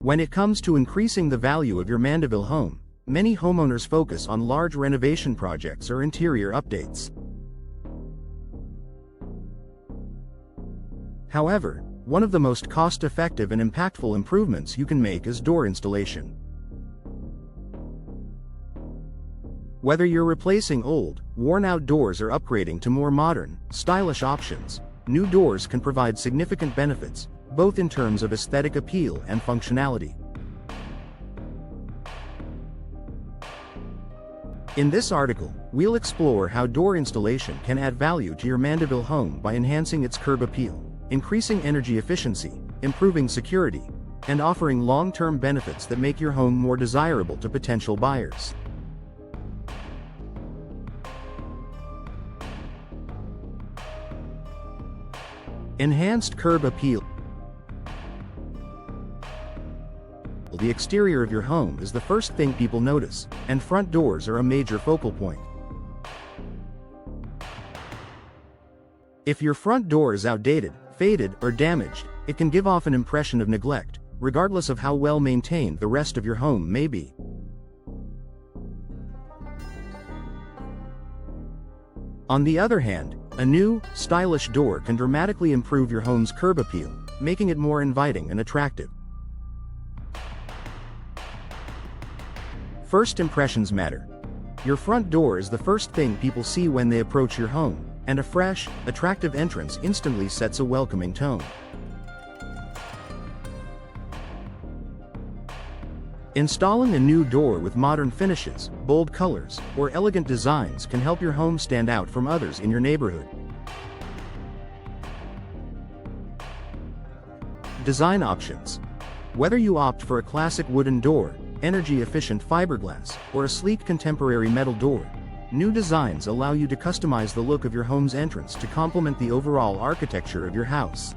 When it comes to increasing the value of your Mandeville home, many homeowners focus on large renovation projects or interior updates. However, one of the most cost-effective and impactful improvements you can make is door installation. Whether you're replacing old, worn-out doors or upgrading to more modern, stylish options, new doors can provide significant benefits, both in terms of aesthetic appeal and functionality. In this article, we'll explore how door installation can add value to your Mandeville home by enhancing its curb appeal, increasing energy efficiency, improving security, and offering long-term benefits that make your home more desirable to potential buyers. Enhanced curb appeal. The exterior of your home is the first thing people notice, and front doors are a major focal point. If your front door is outdated, faded, or damaged, it can give off an impression of neglect, regardless of how well maintained the rest of your home may be. On the other hand, a new, stylish door can dramatically improve your home's curb appeal, making it more inviting and attractive. First impressions matter. Your front door is the first thing people see when they approach your home, and a fresh, attractive entrance instantly sets a welcoming tone. Installing a new door with modern finishes, bold colors, or elegant designs can help your home stand out from others in your neighborhood. Design options. Whether you opt for a classic wooden door, energy-efficient fiberglass, or a sleek contemporary metal door, new designs allow you to customize the look of your home's entrance to complement the overall architecture of your house.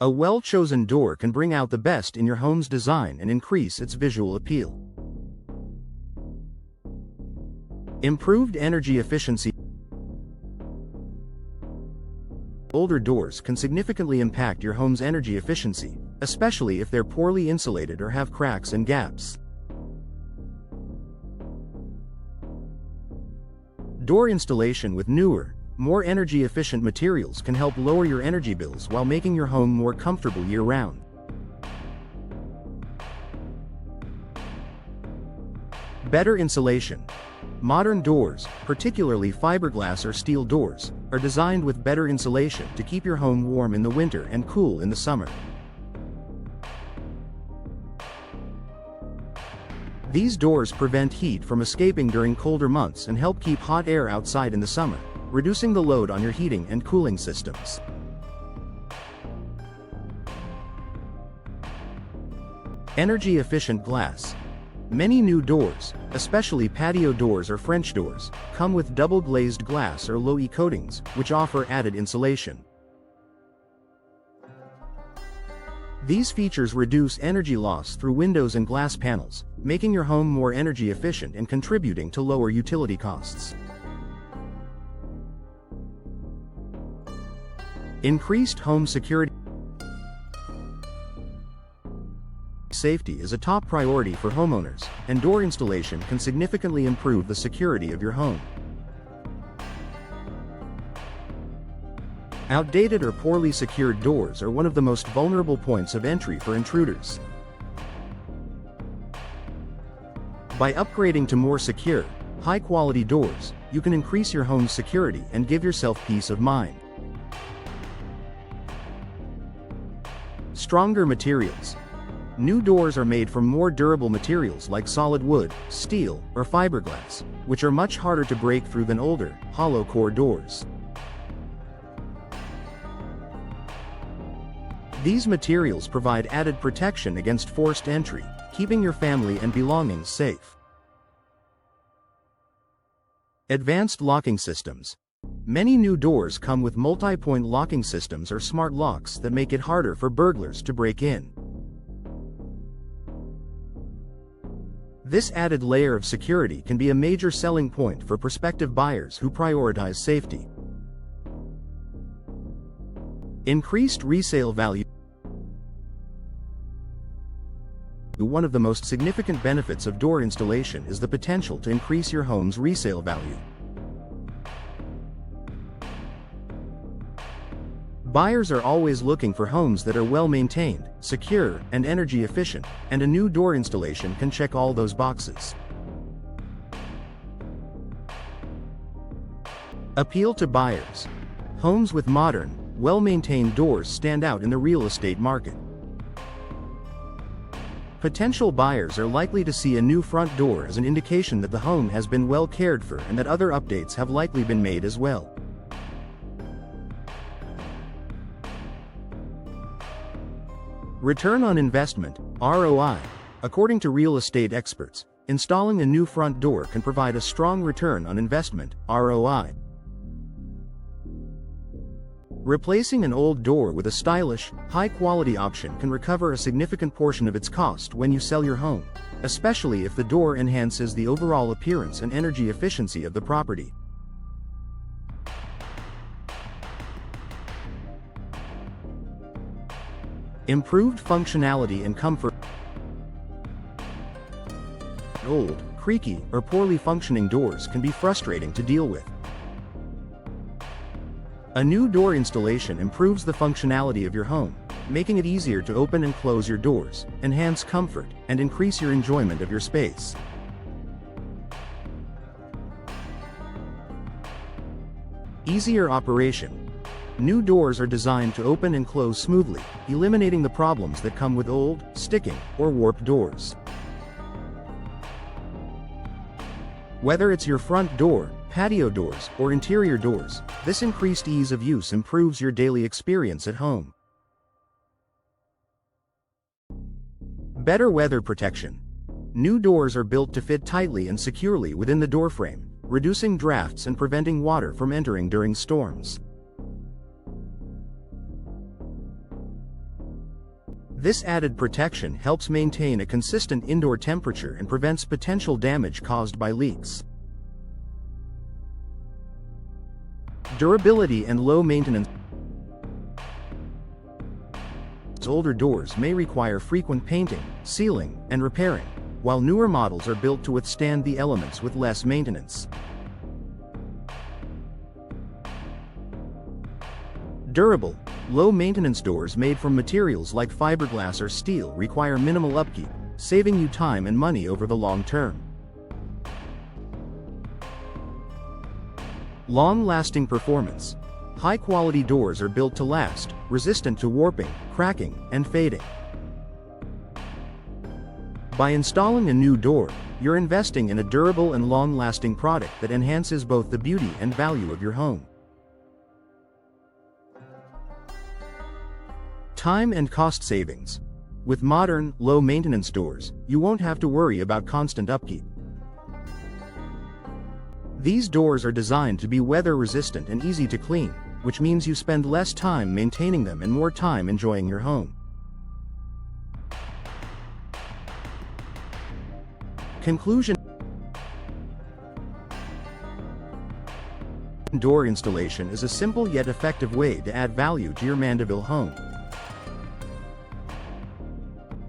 A well-chosen door can bring out the best in your home's design and increase its visual appeal. Improved energy efficiency. Older doors can significantly impact your home's energy efficiency, especially if they're poorly insulated or have cracks and gaps. Door installation with newer, more energy-efficient materials can help lower your energy bills while making your home more comfortable year-round. Better insulation. Modern doors, particularly fiberglass or steel doors, are designed with better insulation to keep your home warm in the winter and cool in the summer. These doors prevent heat from escaping during colder months and help keep hot air outside in the summer, reducing the load on your heating and cooling systems. Energy-efficient glass. Many new doors, especially patio doors or French doors, come with double-glazed glass or low-E coatings, which offer added insulation. These features reduce energy loss through windows and glass panels, making your home more energy efficient and contributing to lower utility costs. Increased home security. Safety is a top priority for homeowners, and door installation can significantly improve the security of your home. Outdated or poorly secured doors are one of the most vulnerable points of entry for intruders. By upgrading to more secure, high-quality doors, you can increase your home's security and give yourself peace of mind. Stronger materials. New doors are made from more durable materials like solid wood, steel, or fiberglass, which are much harder to break through than older, hollow-core doors. These materials provide added protection against forced entry, keeping your family and belongings safe. Advanced locking systems. Many new doors come with multi-point locking systems or smart locks that make it harder for burglars to break in. This added layer of security can be a major selling point for prospective buyers who prioritize safety. Increased resale value. One of the most significant benefits of door installation is the potential to increase your home's resale value. Buyers are always looking for homes that are well maintained, secure, and energy efficient, and a new door installation can check all those boxes. Appeal to buyers. Homes with modern, well-maintained doors stand out in the real estate market. Potential buyers are likely to see a new front door as an indication that the home has been well cared for and that other updates have likely been made as well. Return on investment, ROI. According to real estate experts, installing a new front door can provide a strong return on investment, ROI. Replacing an old door with a stylish, high-quality option can recover a significant portion of its cost when you sell your home, especially if the door enhances the overall appearance and energy efficiency of the property. Improved functionality and comfort. Old, creaky, or poorly functioning doors can be frustrating to deal with. A new door installation improves the functionality of your home, making it easier to open and close your doors, enhance comfort, and increase your enjoyment of your space. Easier operation. New doors are designed to open and close smoothly, eliminating the problems that come with old, sticking, or warped doors. Whether it's your front door, patio doors, or interior doors, this increased ease of use improves your daily experience at home. Better weather protection. New doors are built to fit tightly and securely within the doorframe, reducing drafts and preventing water from entering during storms. This added protection helps maintain a consistent indoor temperature and prevents potential damage caused by leaks. Durability and low maintenance. Older doors may require frequent painting, sealing, and repairing, while newer models are built to withstand the elements with less maintenance. Durable, low-maintenance doors made from materials like fiberglass or steel require minimal upkeep, saving you time and money over the long term. Long-lasting performance. High-quality doors are built to last, resistant to warping, cracking, and fading. By installing a new door, you're investing in a durable and long-lasting product that enhances both the beauty and value of your home. Time and cost savings. With modern, low-maintenance doors, you won't have to worry about constant upkeep. These doors are designed to be weather-resistant and easy to clean, which means you spend less time maintaining them and more time enjoying your home. Conclusion. Door installation is a simple yet effective way to add value to your Mandeville home.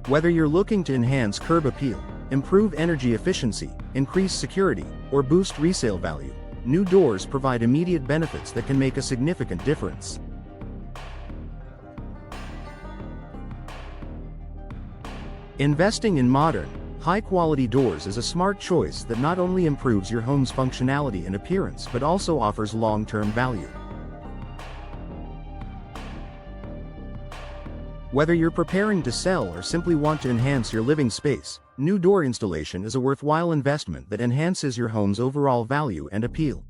Whether you're looking to enhance curb appeal, improve energy efficiency, increase security, or boost resale value, new doors provide immediate benefits that can make a significant difference. Investing in modern, high-quality doors is a smart choice that not only improves your home's functionality and appearance but also offers long-term value. Whether you're preparing to sell or simply want to enhance your living space, new door installation is a worthwhile investment that enhances your home's overall value and appeal.